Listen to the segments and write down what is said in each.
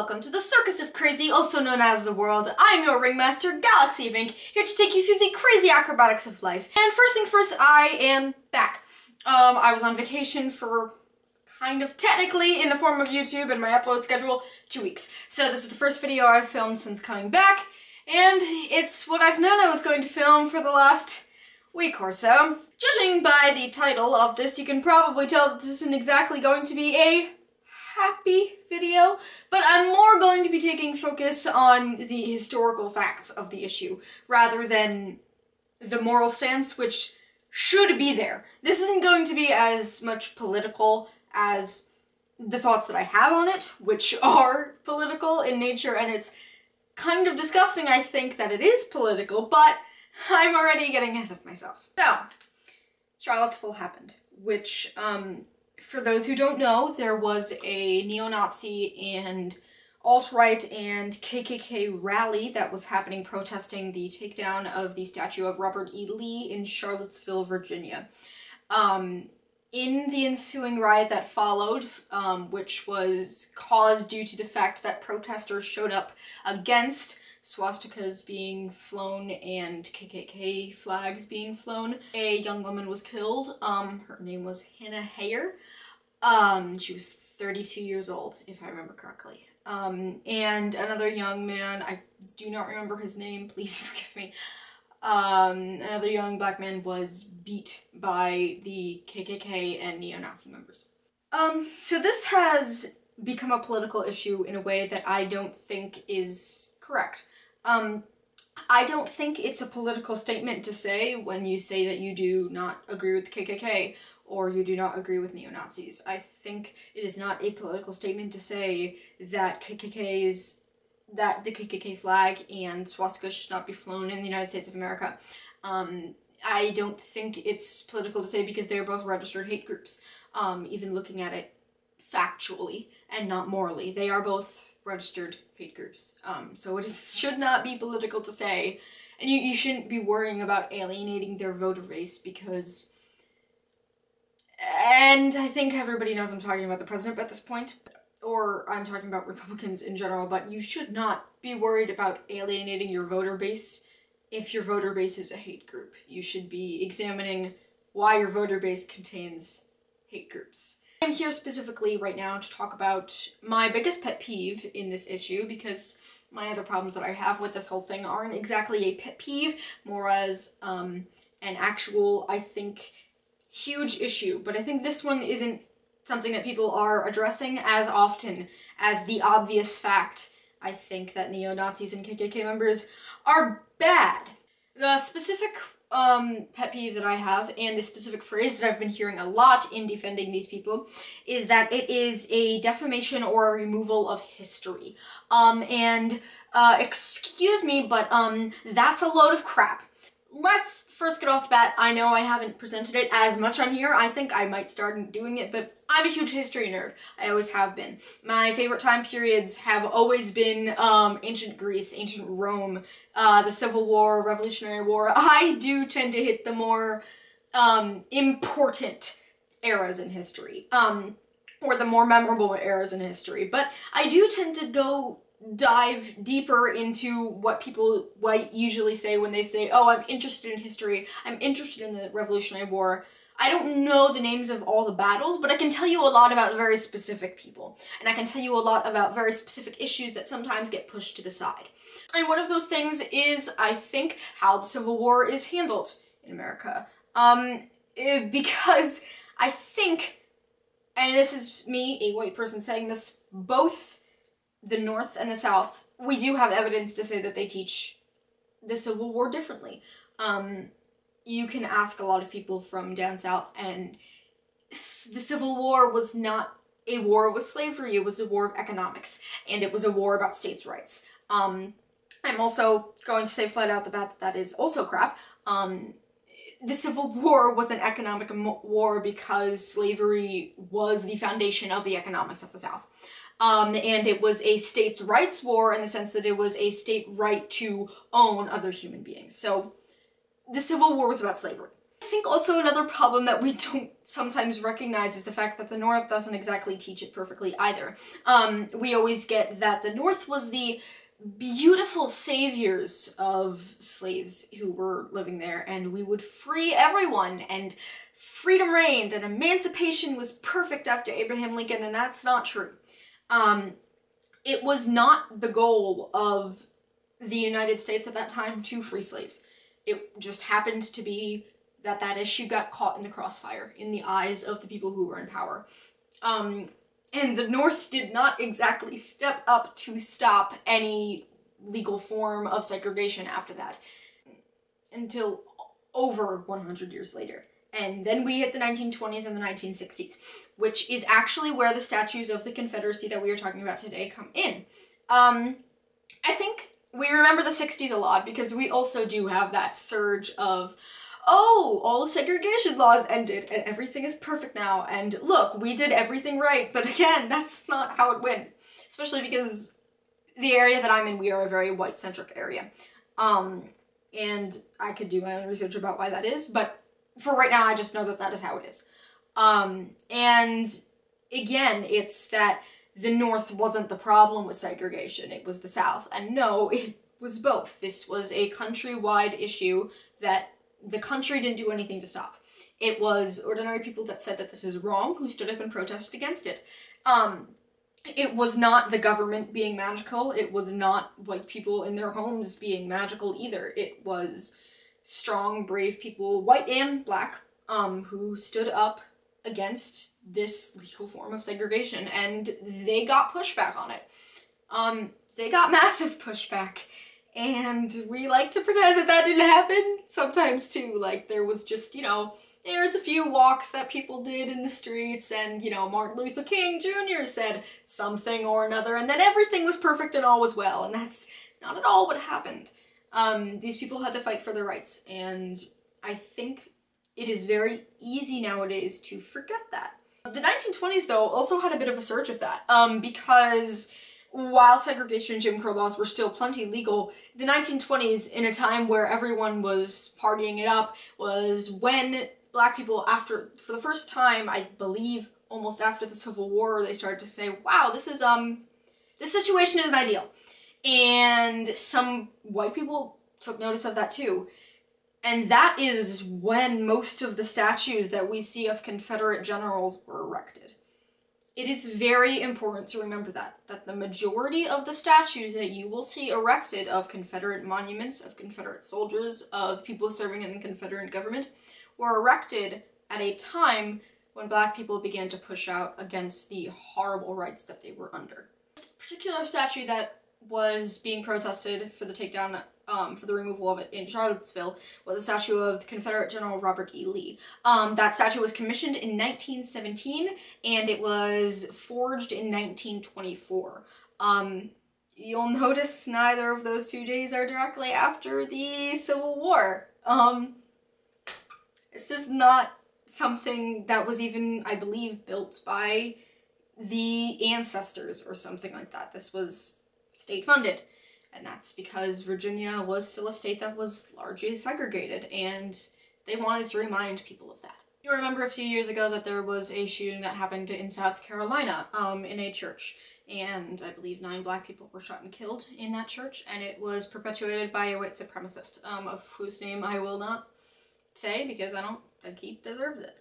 welcome to the Circus of Crazy, also known as the world. I'm your ringmaster, GalaxyOfInk, here to take you through the crazy acrobatics of life. And first things first, I am back. I was on vacation for kind of technically in the form of YouTube and my upload schedule 2 weeks. So this is the first video I've filmed since coming back, and it's what I've known I was going to film for the last week or so. Judging by the title of this, you can probably tell that this isn't exactly going to be a happy video, but I'm more going to be taking focus on the historical facts of the issue, rather than the moral stance, which should be there. This isn't going to be as much political as the thoughts that I have on it, which are political in nature, and it's kind of disgusting, I think, that it is political, but I'm already getting ahead of myself. So, Charlottesville happened, which, for those who don't know, there was a neo-Nazi and alt-right and KKK rally that was happening protesting the takedown of the statue of Robert E. Lee in Charlottesville, Virginia. In the ensuing riot that followed, which was caused due to the fact that protesters showed up against swastikas being flown and KKK flags being flown, a young woman was killed. Her name was Hannah Heyer. She was 32 years old, if I remember correctly. And another young man, I do not remember his name, please forgive me. Another young black man was beat by the KKK and neo-Nazi members. So this has become a political issue in a way that I don't think is correct. I don't think it's a political statement to say when you say that you do not agree with the KKK or you do not agree with neo-Nazis. I think it is not a political statement to say that the KKK flag and swastika should not be flown in the United States of America. I don't think it's political to say because they are both registered hate groups, even looking at it factually and not morally. They are both registered hate groups. So it should not be political to say, and you shouldn't be worrying about alienating their voter base because, and I think everybody knows I'm talking about the president at this point, or I'm talking about Republicans in general, but you should not be worried about alienating your voter base if your voter base is a hate group. You should be examining why your voter base contains hate groups. I'm here specifically right now to talk about my biggest pet peeve in this issue, because my other problems that I have with this whole thing aren't exactly a pet peeve, more as an actual, I think, huge issue. But I think this one isn't something that people are addressing as often as the obvious fact, I think, that neo-Nazis and KKK members are bad. The specific pet peeve that I have, and the specific phrase that I've been hearing a lot in defending these people, is that it is a defamation or a removal of history. Excuse me, but that's a load of crap. Let's first get off the bat. I know I haven't presented it as much on here. I think I might start doing it, but I'm a huge history nerd. I always have been. My favorite time periods have always been ancient Greece, ancient Rome, the Civil War, Revolutionary War. I do tend to hit the more important eras in history, or the more memorable eras in history, but I do tend to dive deeper into what people usually say when they say, oh, I'm interested in history, I'm interested in the Revolutionary War. I don't know the names of all the battles, but I can tell you a lot about very specific people, and I can tell you a lot about very specific issues that sometimes get pushed to the side. And one of those things is, I think, how the Civil War is handled in America. Because I think, and this is me, a white person saying this, both the North and the South, we do have evidence to say that they teach the Civil War differently. You can ask a lot of people from down south, and the Civil War was not a war with slavery, it was a war of economics, and it was a war about states' rights. I'm also going to say flat out the bat that that is also crap. The Civil War was an economic war because slavery was the foundation of the economics of the South. And it was a states' rights war in the sense that it was a state right to own other human beings. So the Civil War was about slavery. I think also another problem that we don't sometimes recognize is the fact that the North doesn't exactly teach it perfectly either. We always get that the North was the beautiful saviors of slaves who were living there, and we would free everyone, and freedom reigned, and emancipation was perfect after Abraham Lincoln, and that's not true. It was not the goal of the United States at that time to free slaves. It just happened to be that that issue got caught in the crossfire in the eyes of the people who were in power. And the North did not exactly step up to stop any legal form of segregation after that until over 100 years later. And then we hit the 1920s and the 1960s, which is actually where the statues of the Confederacy that we are talking about today come in. I think we remember the 60s a lot because we also do have that surge of, oh, all the segregation laws ended and everything is perfect now, and look, we did everything right. But again, that's not how it went, especially because the area that I'm in, we are a very white-centric area. And I could do my own research about why that is, but for right now, I just know that that is how it is. And again, it's that the North wasn't the problem with segregation, it was the South. And no, it was both. This was a countrywide issue that the country didn't do anything to stop. It was ordinary people that said that this is wrong who stood up and protested against it. It was not the government being magical. It was not white people in their homes being magical either. It was strong, brave people, white and black, who stood up against this legal form of segregation, and they got pushback on it. They got massive pushback. And we like to pretend that that didn't happen sometimes too. Like, there was just, there's a few walks that people did in the streets, and, Martin Luther King Jr. said something or another, and then everything was perfect and all was well, and that's not at all what happened. These people had to fight for their rights, and I think it is very easy nowadays to forget that. The 1920s, though, also had a bit of a surge of that, because while segregation and Jim Crow laws were still plenty legal, the 1920s, in a time where everyone was partying it up, was when black people, for the first time, I believe, almost after the Civil War, they started to say, wow, this situation isn't ideal. And some white people took notice of that too. And that is when most of the statues that we see of Confederate generals were erected. It is very important to remember that the majority of the statues that you will see erected of Confederate monuments, of Confederate soldiers, of people serving in the Confederate government, were erected at a time when black people began to push out against the horrible rights that they were under. This particular statue that was being protested for the takedown, for the removal of it in Charlottesville, was a statue of the Confederate General Robert E. Lee. That statue was commissioned in 1917, and it was forged in 1924. You'll notice neither of those 2 days are directly after the Civil War. This is not something that was even, I believe, built by the ancestors or something like that. This was state-funded. And that's because Virginia was still a state that was largely segregated, and they wanted to remind people of that. You remember a few years ago that there was a shooting that happened in South Carolina, in a church, and I believe 9 black people were shot and killed in that church, and it was perpetuated by a white supremacist, of whose name I will not say because I don't think he deserves it.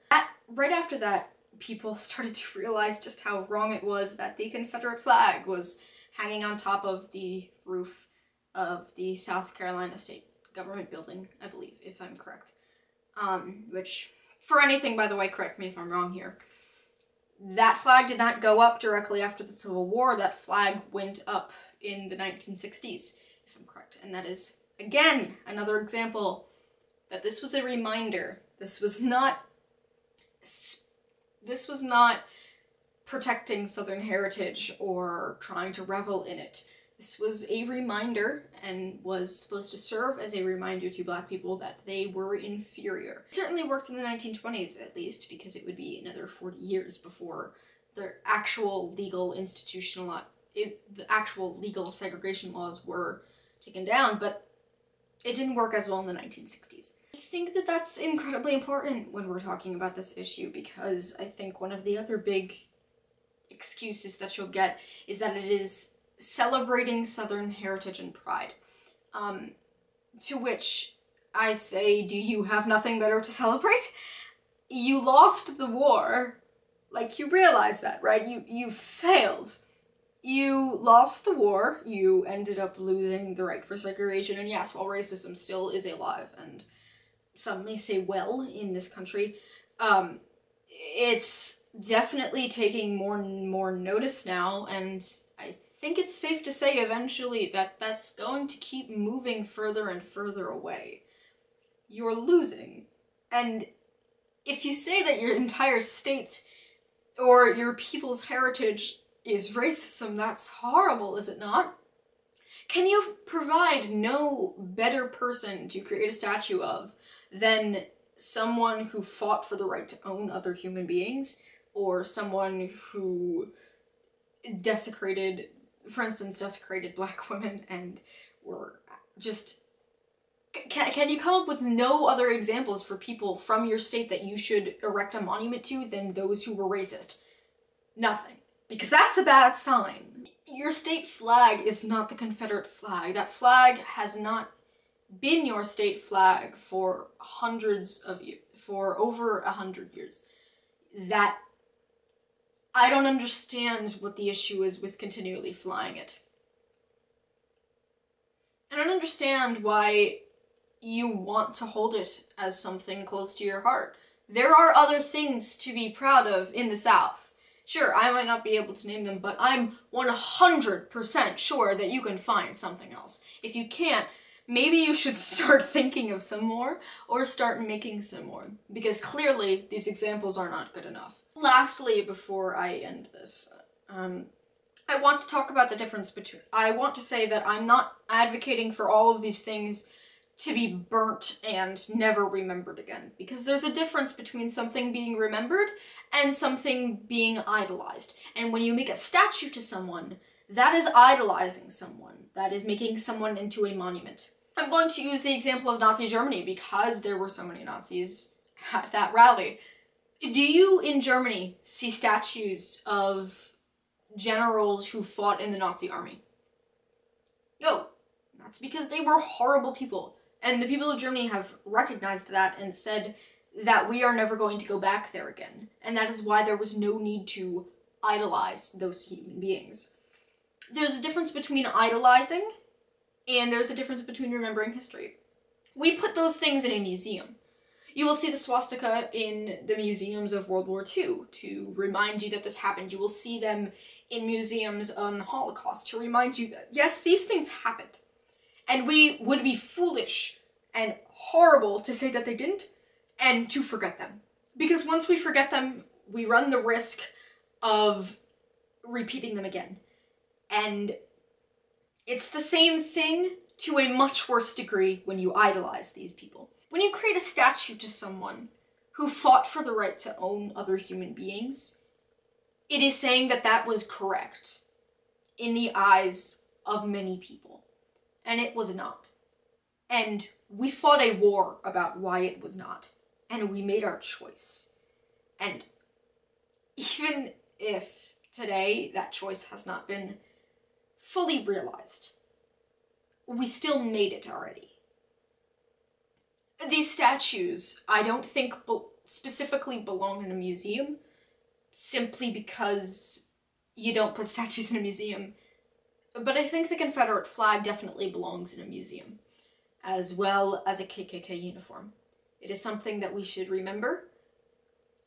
Right after that, people started to realize just how wrong it was that the Confederate flag was hanging on top of the roof of the South Carolina State Government building, I believe, if I'm correct. Which, for anything, by the way, correct me if I'm wrong here. That flag did not go up directly after the Civil War. That flag went up in the 1960s, if I'm correct. And that is, again, another example that this was a reminder. This was not protecting Southern heritage or trying to revel in it. This was a reminder and was supposed to serve as a reminder to black people that they were inferior. It certainly worked in the 1920s, at least, because it would be another 40 years before the actual legal the actual legal segregation laws were taken down, but It didn't work as well in the 1960s. I think that that's incredibly important when we're talking about this issue, because I think one of the other big excuses that you'll get is that it is celebrating Southern heritage and pride. To which I say, do you have nothing better to celebrate? You lost the war. Like, you realize that, right? You failed. You lost the war, you ended up losing the right for segregation, and yes, while racism still is alive, and some may say well in this country, it's definitely taking more and more notice now, and I think it's safe to say eventually that that's going to keep moving further and further away. You're losing. And if you say that your entire state or your people's heritage is racism, that's horrible, is it not? Can you provide no better person to create a statue of than someone who fought for the right to own other human beings, or someone who desecrated, for instance, desecrated black women and were just... Can you come up with no other examples for people from your state that you should erect a monument to than those who were racist? Nothing. Because that's a bad sign. Your state flag is not the Confederate flag. That flag has not been your state flag for for over 100 years. That, I don't understand what the issue is with continually flying it. I don't understand why you want to hold it as something close to your heart. There are other things to be proud of in the South. Sure, I might not be able to name them, but I'm 100% sure that you can find something else. If you can't, maybe you should start thinking of some more, or start making some more, because clearly these examples are not good enough. Lastly, before I end this, I want to talk about the difference between... I want to say that I'm not advocating for all of these things to be burnt and never remembered again, because there's a difference between something being remembered and something being idolized. And when you make a statue to someone, that is idolizing someone. That is making someone into a monument. I'm going to use the example of Nazi Germany because there were so many Nazis at that rally. Do you in Germany see statues of generals who fought in the Nazi army? No. That's because they were horrible people. And the people of Germany have recognized that and said that we are never going to go back there again. And that is why there was no need to idolize those human beings. There's a difference between idolizing and there's a difference between remembering history. We put those things in a museum. You will see the swastika in the museums of World War II to remind you that this happened. You will see them in museums on the Holocaust to remind you that, yes, these things happened. And we would be foolish and horrible to say that they didn't and to forget them. Because once we forget them, we run the risk of repeating them again. And it's the same thing to a much worse degree when you idolize these people. When you create a statue to someone who fought for the right to own other human beings, it is saying that that was correct in the eyes of many people. And it was not. And we fought a war about why it was not. And we made our choice. And even if today that choice has not been fully realized, we still made it already. These statues, I don't think specifically belong in a museum, simply because you don't put statues in a museum. But I think the Confederate flag definitely belongs in a museum, as well as a KKK uniform. It is something that we should remember,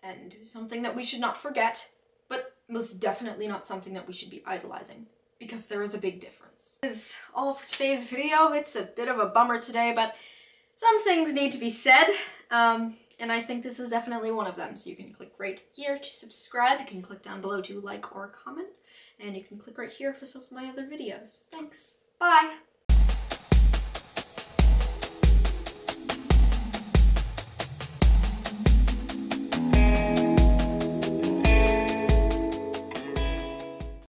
and something that we should not forget, but most definitely not something that we should be idolizing, because there is a big difference. This is all for today's video. It's a bit of a bummer today, but some things need to be said, and I think this is definitely one of them. So you can click right here to subscribe, you can click down below to like or comment, and you can click right here for some of my other videos. Thanks. Bye!